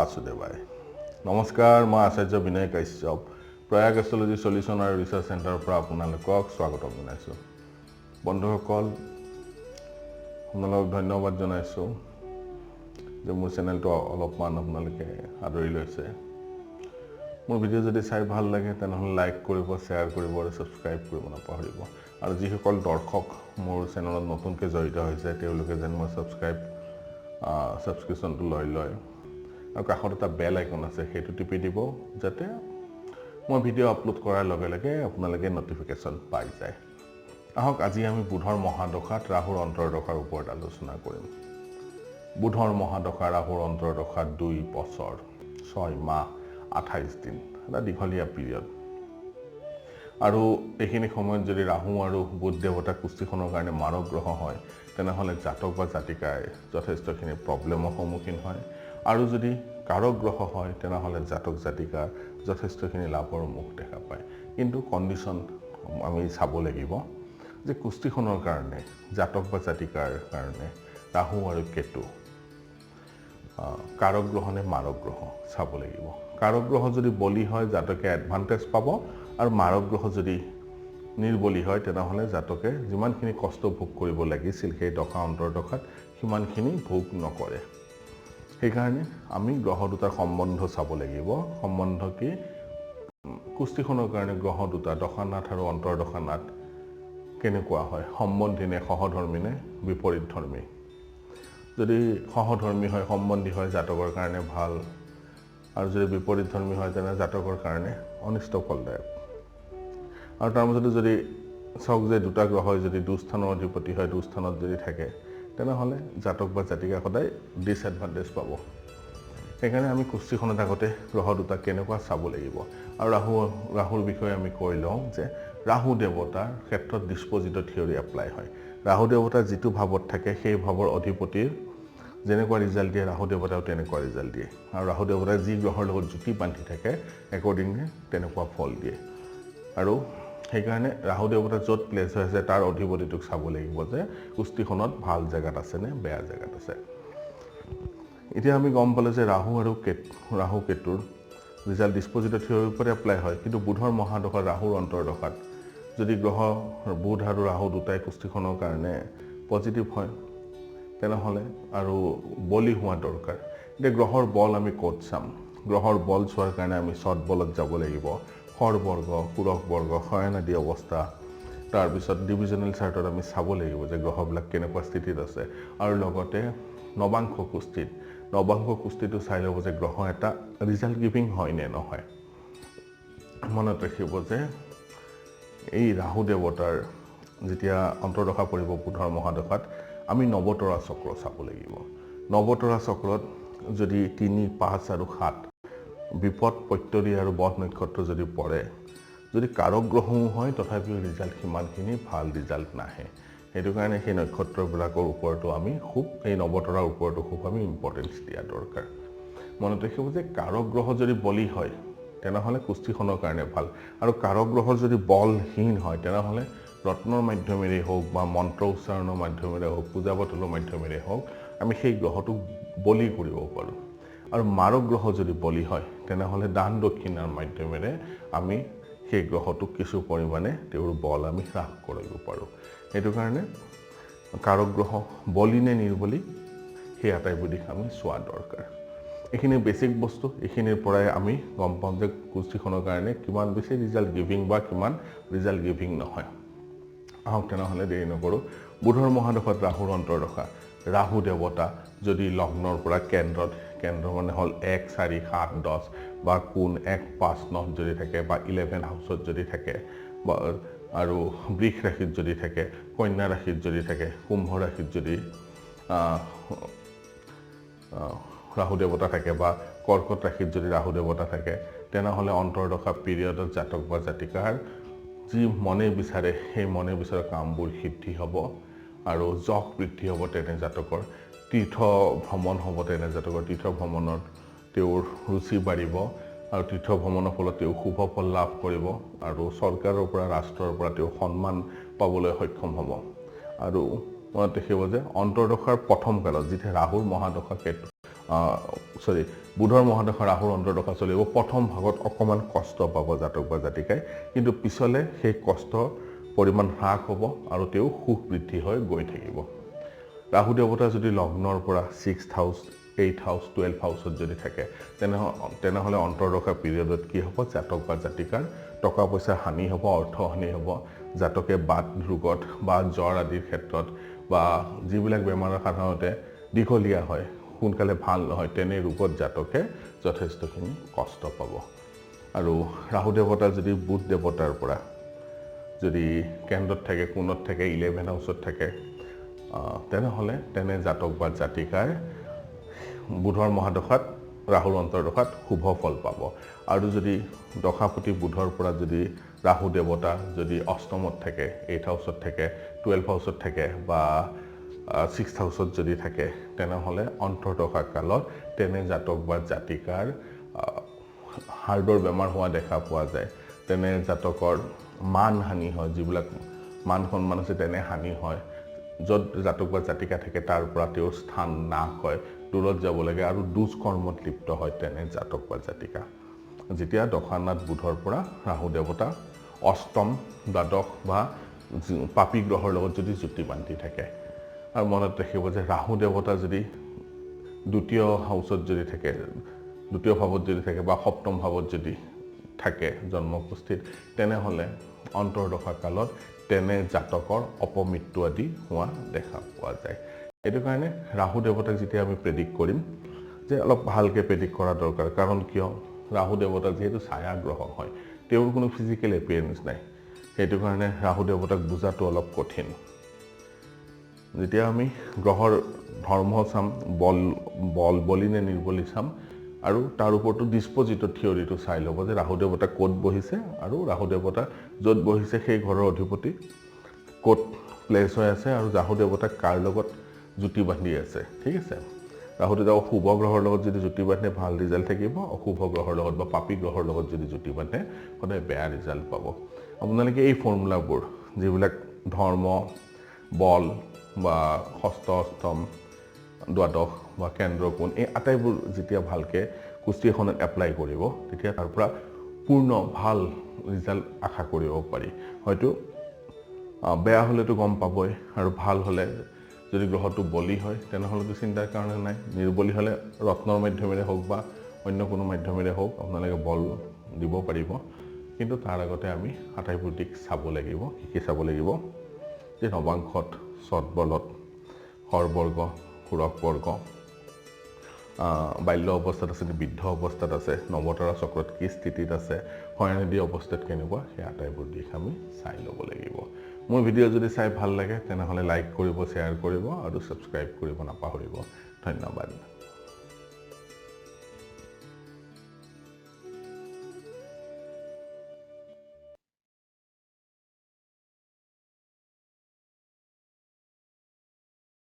বাসুদেৱায় নমস্কাৰ মই Acharya B Kashyap Prayag astrology solution আৰু ৰিচাৰ্চ চেণ্টাৰৰ পৰা আপোনালোকক স্বাগতম জনাইছোঁ বন্ধুসকল আপোনালোকক ধন্যবাদ জনাইছোঁ যে মোৰ চেনেলটো অলপমান আপোনালোকে আদৰি লৈছে মোৰ ভিডিঅ' যদি চাই ভাল লাগে তেনেহ'লে লাইক কৰিব শ্বেয়াৰ কৰিব আৰু ছাবস্ক্ৰাইব কৰিব নাপাহৰিব আৰু যিসকল দৰ্শক মোৰ চেনেলত নতুনকৈ জড়িত হৈছে তেওঁলোকে যেন মই ছাবস্ক্ৰিপশ্যনটো লৈ লয় আৰু কাষত এটা বেল আইকন আছে সেইটো টিপি দিব যাতে মই ভিডিঅ' আপলোড কৰাৰ লগে লগে আপোনালোকে নটিফিকেশ্যন পাই যায় আহক আজি আমি বুধৰ মহাদশাত ৰাহুৰ অন্তৰ্দশাৰ ওপৰত আলোচনা কৰিম বুধৰ মহাদশা ৰাহুৰ অন্তৰ্দশাত 2 বছৰ 6 মাহ 28 দিন এটা দীঘলীয়া পিৰিয়ড আৰু এইখিনি সময়ত যদি ৰাহু আৰু বুধ দেৱতা কুষ্টিখনৰ কাৰণে মাৰক গ্ৰহ হয় তেনেহ'লে জাতক বা জাতিকাই যথেষ্টখিনি প্ৰব্লেমৰ সন্মুখীন হয় আৰু যদি কাৰক গ্ৰহ হয় তেনেহ'লে জাতক জাতিকাৰ যথেষ্টখিনি লাভৰ মুখ দেখা পায় কিন্তু কণ্ডিশ্যন আমি চাব লাগিব যে কুষ্টিখনৰ কাৰণে জাতক বা জাতিকাৰ কাৰণে ৰাহু আৰু কেতু কাৰক গ্ৰহ নে মাৰক গ্ৰহ চাব লাগিব কাৰক গ্ৰহ যদি বলি হয় জাতকে এডভান্টেজ পাব আৰু মাৰক গ্ৰহ যদি নিৰ্বলি হয় তেনেহ'লে জাতকে যিমানখিনি কষ্ট ভোগ কৰিব লাগিছিল সেই দশা অন্তৰ্দশাত সিমানখিনি ভোগ নকৰে সেইকাৰণে আমি গ্ৰহ দুটাৰ সম্বন্ধ চাব লাগিব সম্বন্ধ কি কুষ্টিখনৰ কাৰণে গ্ৰহ দুটা দশানাথ আৰু অন্তৰ্দশানাথ কেনেকুৱা হয় সম্বন্ধী নে সহধৰ্মী নে বিপৰীত ধৰ্মী যদি সহধৰ্মী হয় সম্বন্ধী হয় জাতকৰ কাৰণে ভাল আৰু যদি বিপৰীত ধৰ্মী হয় তেনে জাতকৰ কাৰণে অনিষ্ট ফলদায়ক আৰু তাৰ মাজতে যদি চাওক যে দুটা গ্ৰহই যদি দুস্থানৰ অধিপতি হয় দুস্থানত যদি থাকে তেনেহ'লে জাতক বা জাতিকা সদায় ডিসএডভান্টেজ পাব সেইকাৰণে আমি কুষ্টিখনত আগতে গ্ৰহ দুটা কেনেকুৱা চাব লাগিব আৰু ৰাহুৰ বিষয়ে আমি কৈ লওঁ যে ৰাহু দেৱতাৰ ক্ষেত্ৰত ডিছপজিটৰ থিয়ৰী এপ্লাই হয় ৰাহু দেৱতা যিটো ভাৱত থাকে সেই ভাৱৰ অধিপতিৰ যেনেকুৱা ৰিজাল্ট দিয়ে ৰাহু দেৱতাও তেনেকুৱা ৰিজাল্ট দিয়ে আৰু ৰাহু দেৱতাই যি গ্ৰহৰ লগত জুতি বান্ধি থাকে একৰ্ডিংলি তেনেকুৱা ফল দিয়ে আৰু সেইকাৰণে ৰাহু দেৱতা য'ত প্লেচ হৈ আছে তাৰ অধিপতিটোক চাব লাগিব যে কুষ্টিখনত ভাল জেগাত আছে নে বেয়া জেগাত আছে এতিয়া আমি গম পালোঁ যে ৰাহু কেতুৰ ৰিজাল্ট ডিছপজিটৰ থিয়ৰীৰ ওপৰত এপ্লাই হয় কিন্তু বুধৰ মহাদশাত ৰাহুৰ অন্তৰ্দশাত যদি গ্ৰহ বুধ আৰু ৰাহু দুটাই কুষ্টিখনৰ কাৰণে পজিটিভ হয় তেনেহ'লে আৰু বলি হোৱা দৰকাৰ এতিয়া গ্ৰহৰ বল আমি ক'ত চাম গ্ৰহৰ বল চোৱাৰ কাৰণে আমি চট বলত যাব লাগিব হৰবৰ্গ পুৰক বৰ্গ শয়নাদি অৱস্থা তাৰপিছত ডিভিজনেল চাৰ্টত আমি চাব লাগিব যে গ্ৰহবিলাক কেনেকুৱা স্থিতিত আছে আৰু লগতে নৱাংশ কুষ্টিটো চাই ল'ব যে গ্ৰহ এটা ৰিজাল্ট গিভিং হয় নে নহয় মনত ৰাখিব যে এই ৰাহু দেৱতাৰ যেতিয়া অন্তৰ্দশা পৰিব বুধৰ মহাদশাত আমি নৱতৰা চক্ৰ চাব লাগিব নৱতৰা চক্ৰত যদি 3, 5 আৰু 7 বিপদ পত্যদি আৰু বধ নক্ষত্ৰ যদি পৰে যদি কাৰক গ্ৰহও হয় তথাপিও ৰিজাল্ট সিমানখিনি ভাল ৰিজাল্ট নাহে সেইটো কাৰণে সেই নক্ষত্ৰবিলাকৰ ওপৰতো আমি খুব এই নৱতৰাৰ ওপৰতো খুব আমি ইম্পৰ্টেঞ্চ দিয়া দৰকাৰ মনত ৰাখিব যে কাৰক গ্ৰহ যদি বলি হয় তেনেহ'লে কুষ্টিখনৰ কাৰণে ভাল আৰু কাৰক গ্ৰহৰ যদি বলহীন হয় তেনেহ'লে ৰত্নৰ মাধ্যমেৰে হওক বা মন্ত্ৰ উচ্চাৰণৰ মাধ্যমেৰে হওক পূজা পাতলৰ মাধ্যমেৰে হওক আমি সেই গ্ৰহটোক বলি কৰিব পাৰোঁ আৰু মাৰক গ্ৰহ যদি বলি হয় তেনেহ'লে দান দক্ষিণাৰ মাধ্যমেৰে আমি সেই গ্ৰহটোক কিছু পৰিমাণে তেওঁৰ বল আমি হ্ৰাস কৰিব পাৰোঁ সেইটো কাৰণে কাৰক গ্ৰহ বলি নে নিৰ্বলি সেই আটাইবোৰ দিশ আমি চোৱা দৰকাৰ এইখিনি বেছিক বস্তু এইখিনিৰ পৰাই আমি গম পাম যে কুষ্টিখনৰ কাৰণে কিমান বেছি ৰিজাল্ট গিভিং বা কিমান ৰিজাল্ট গিভিং নহয় আহক তেনেহ'লে দেৰি নকৰোঁ বুধৰ মহাদশাত ৰাহুৰ অন্তৰ্দশা ৰাহু দেৱতা যদি লগ্নৰ পৰা কেন্দ্ৰ মানে হ'ল 1, 4, 7, 10 বা কোন 1, 5, 9 যদি থাকে বা 11 হাউচত যদি থাকে বা আৰু বৃষ ৰাশিত যদি থাকে কন্যা ৰাশিত যদি থাকে কুম্ভ ৰাশিত যদি ৰাহু দেৱতা থাকে বা কৰ্কট ৰাশিত যদি ৰাহু দেৱতা থাকে তেনেহ'লে অন্তৰ্দশা পিৰিয়ডত জাতক বা জাতিকাৰ যি মনে বিচাৰে সেই মনে বিচৰা কামবোৰ সিদ্ধি হ'ব আৰু যশ বৃদ্ধি হ'ব তেনে জাতকৰ তীৰ্থ ভ্ৰমণ হ'ব তেনে জাতকৰ তীৰ্থ ভ্ৰমণত তেওঁৰ ৰুচি বাঢ়িব আৰু তীৰ্থ ভ্ৰমণৰ ফলত তেওঁ শুভ ফল লাভ কৰিব আৰু চৰকাৰৰ পৰা ৰাষ্ট্ৰৰ পৰা তেওঁ সন্মান পাবলৈ সক্ষম হ'ব আৰু মনত ৰাখিব যে অন্তৰ্দশাৰ প্ৰথম কালত যেতিয়া ৰাহুৰ মহাদশা সৰি বুধৰ মহাদশা ৰাহুৰ অন্তৰ্দশা চলিব প্ৰথম ভাগত অকমান কষ্ট পাব জাতক বা জাতিকাই কিন্তু পিছলে সেই কষ্ট পৰিমাণ হ্ৰাস হ'ব আৰু তেওঁ সুখ বৃদ্ধি হৈ গৈ থাকিব ৰাহু দেৱতা যদি লগ্নৰ পৰা 6th হাউস 8th হাউস 12th হাউসত যদি থাকে তেনেহলে অন্তৰ্দশা পিৰিয়ডত কি হ'ব জাতক বা জাতিকাৰ টকা পইচা হানি হ'ব অৰ্থ হানি হ'ব জাতকে বাত ৰোগত বা জ্বৰ আদিৰ ক্ষেত্ৰত বা যিবিলাক বেমাৰৰ সাধাৰণতে দীঘলীয়া হয় সোনকালে ভাল নহয় তেনে ৰোগত জাতকে যথেষ্টখিনি কষ্ট পাব আৰু ৰাহু দেৱতা যদি বুধ দেৱতাৰ পৰা যদি কেন্দ্ৰত থাকে কোণত থাকে 11th হাউসত থাকে তেনেহলে তেনে জাতক বা জাতিকাৰ বুধৰ মহাদশাত ৰাহুৰ অন্তৰ্দশাত শুভ ফল পাব আৰু যদি দশাপতি বুধৰ পৰা যদি ৰাহু দেৱতা যদি অষ্টমত থাকে 8th হাউসত থাকে 12th হাউসত থাকে বা 6th হাউসত যদি থাকে তেনেহলে অন্তৰ্দশা কালত তেনে জাতক বা জাতিকাৰ হাৰ্ডৰ বেমাৰ হোৱা দেখা পোৱা যায় তেনে জাতকৰ মান হানি হয় যিবিলাক মান সন্মান আছে তেনে হানি হয় যত জাতক বা জাতিকা থাকে তাৰ পৰা তেওঁৰ স্থান নাশ হয় দূৰত যাব লাগে আৰু দুজ কৰ্মত লিপ্ত হয় তেনে জাতক বা জাতিকা যেতিয়া দশানাথ বুধৰ পৰা ৰাহু দেৱতা অষ্টম দ্বাদশ বা পাপী গ্ৰহৰ লগত যদি যুতি বান্ধি থাকে আৰু মনত ৰাখিব যে ৰাহু দেৱতা যদি দ্বিতীয় হাউসত যদি থাকে দ্বিতীয় ভাৱত যদি থাকে বা সপ্তম ভাৱত যদি থাকে জন্মকুষ্ঠিত তেনেহলে অন্তৰ্দশা কালত তেনে জাতকৰ অপমৃত্যু আদি হোৱা দেখা পোৱা যায় এটো কাৰণে ৰাহু দেৱতাক যেতিয়া আমি প্ৰেডিক্ট কৰিম যে অলপ ভালকে প্ৰেডিক্ট কৰা দৰকাৰ কাৰণ কিয় ৰাহু দেৱতা যেহেতু ছায়া গ্ৰহ হয় তেওঁৰ কোনো ফিজিক্যাল এপিয়াৰেন্স নাই সেইটো কাৰণে ৰাহু দেৱতাক বুজাটো অলপ কঠিন যেতিয়া আমি গ্ৰহৰ ধৰ্ম চাম বলি নে নিৰ্বলি চাম আৰু তাৰ ওপৰতো ডিসপজিটৰ থিওৰিটো চাই ল'ব যে ৰাহু দেৱতা ক'ত বহিছে আৰু ৰাহু দেৱতা য'ত বহিছে সেই ঘৰৰ অধিপতি ক'ত প্লেস হৈ আছে আৰু ৰাহু দেৱতা কাৰ লগত যুতি বান্ধি আছে ঠিক আছে ৰাহু দেৱতা শুভ গ্ৰহৰ লগত যদি যুতি বান্ধে ভাল ৰিজাল্ট থাকিব অশুভ গ্ৰহৰ লগত বা পাপী গ্ৰহৰ লগত যদি যুতি বান্ধে সদায় বেয়া ৰিজাল্ট পাব আপোনালোকে এই ফৰ্মুলাবোৰ যিবিলাক ধৰ্ম বল বা ষষ্ঠ অষ্টম দ্বাদশ বা কেন্দ্ৰ কোণ এই আটাইবোৰ যেতিয়া ভালকে কুষ্টি এখনত এপ্লাই কৰিব তেতিয়া তাৰ পৰা পূৰ্ণ ভাল ৰিজাল্ট আশা কৰিব পাৰি হয়তো বেয়া হলেতো গম পাবই আৰু ভাল হলে যদি গ্ৰহটো বলি হয় তেনেহলে চিন্তাৰ কাৰণে নাই নিৰ্বলি হলে ৰত্নৰ মাধ্যমেৰে হোক বা অন্য কোনো মাধ্যমেৰে হোক আপোনালোকে বল দিব পাৰিব কিন্তু তাৰ আগতে আমি আটাইবোৰ দিক চাব লাগিব কি চাব লাগিব যে নৱাংশত সৎবলত হৰবৰ্গ সুৰক বৰ্গ বাল্য অৱস্থাত আছে বৃদ্ধ অৱস্থাত আছে নৱতৰা চক্ৰত কি স্থিতিত আছে হয়নদী অৱস্থাত কেনেকুৱা সেই আটাইবোৰ দিশ আমি চাই ল'ব লাগিব মোৰ ভিডিঅ' যদি চাই ভাল লাগে তেনেহলে লাইক কৰিব শ্বেয়াৰ কৰিব আৰু সাবস্ক্ৰাইব কৰিব নাপাহৰিব ধন্যবাদ